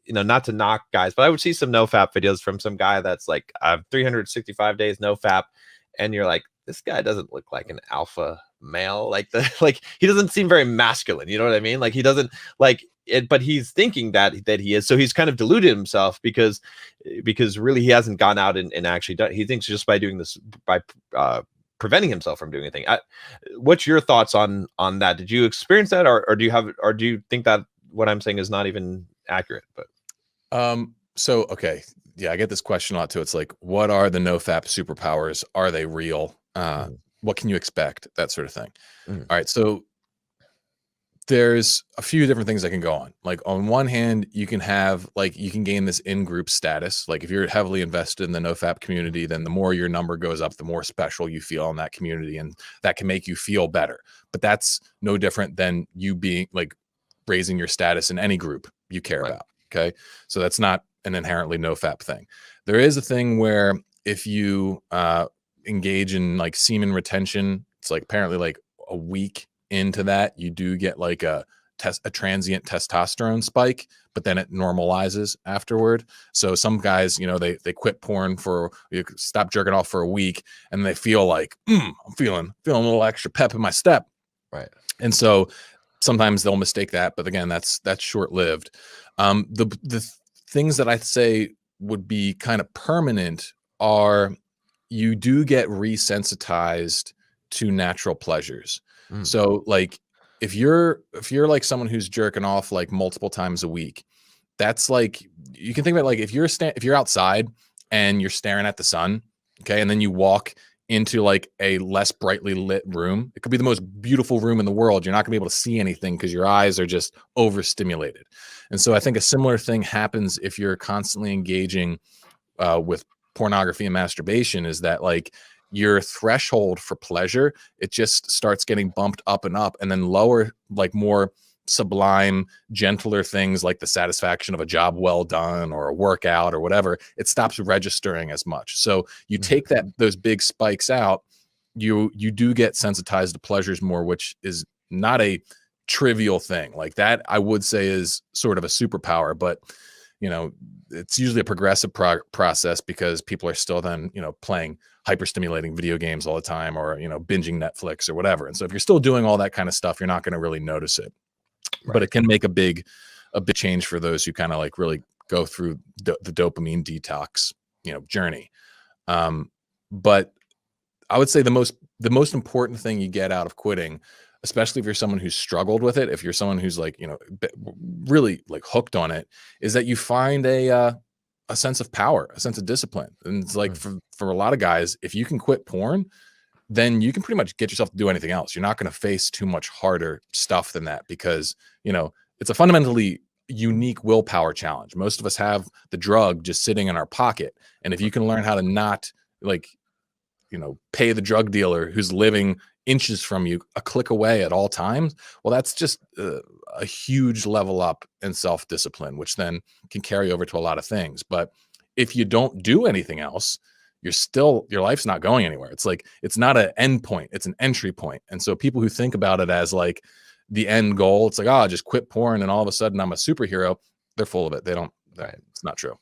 not to knock guys, but I would see some nofap videos from some guy that's like 365 days nofap, and you're like, this guy doesn't look like an alpha male. Like he doesn't seem very masculine. You know what I mean? Like he doesn't like it, but he's thinking that he is. So he's kind of deluded himself because really he hasn't gone out and actually done. He thinks just by doing this, by preventing himself from doing anything. What's your thoughts on that? Did you experience that, or do you think that what I'm saying is not even accurate? But so okay, yeah, I get this question a lot too. It's like, what are the nofap superpowers? Are they real? What can you expect? That sort of thing. All right, so there's a few different things that can go on. Like on one hand, you can gain this in-group status. Like if you're heavily invested in the nofap community, then the more your number goes up, the more special you feel in that community, and that can make you feel better. But that's no different than you being like raising your status in any group you care about. Okay, so that's not an inherently nofap thing. There is a thing where if you engage in like semen retention, it's like apparently like a week into that, you do get like a transient testosterone spike, but then it normalizes afterward. So some guys, they quit porn stop jerking off for a week, and they feel like, I'm feeling a little extra pep in my step. Right. And so sometimes they'll mistake that, but again, that's short-lived. The things that I say would be kind of permanent are you do get resensitized to natural pleasures. So like if you're like someone who's jerking off like multiple times a week, that's like, you can think about like if you're outside and you're staring at the sun, okay, and then you walk into like a less brightly lit room, it could be the most beautiful room in the world, you're not gonna be able to see anything because your eyes are just overstimulated. And so I think a similar thing happens if you're constantly engaging with pornography and masturbation, is that like your threshold for pleasure, it just starts getting bumped up and up, and then lower, like more sublime, gentler things like the satisfaction of a job well done or a workout or whatever, it stops registering as much. So you take those big spikes out, you do get sensitized to pleasures more, which is not a trivial thing. Like that, I would say, is sort of a superpower, but it's usually a progressive process because people are still then, playing hyper-stimulating video games all the time, or, binging Netflix or whatever. And so if you're still doing all that kind of stuff, you're not going to really notice it. Right. But it can make a big change for those who kind of like really go through the dopamine detox, journey. But I would say the most important thing you get out of quitting, especially if you're someone who's struggled with it, if you're someone who's like, really like hooked on it, is that you find a sense of power, a sense of discipline. And it's like for a lot of guys, if you can quit porn, then you can pretty much get yourself to do anything else. You're not going to face too much harder stuff than that, because, it's a fundamentally unique willpower challenge. Most of us have the drug just sitting in our pocket. And if you can learn how to not like, pay the drug dealer who's living inches from you a click away at all times, well, that's just a huge level up in self-discipline, which then can carry over to a lot of things. But if you don't do anything else, your life's not going anywhere. It's like, it's not an end point, it's an entry point. And so people who think about it as like the end goal, it's like, oh, just quit porn and all of a sudden I'm a superhero, they're full of it. They don't, it's not true.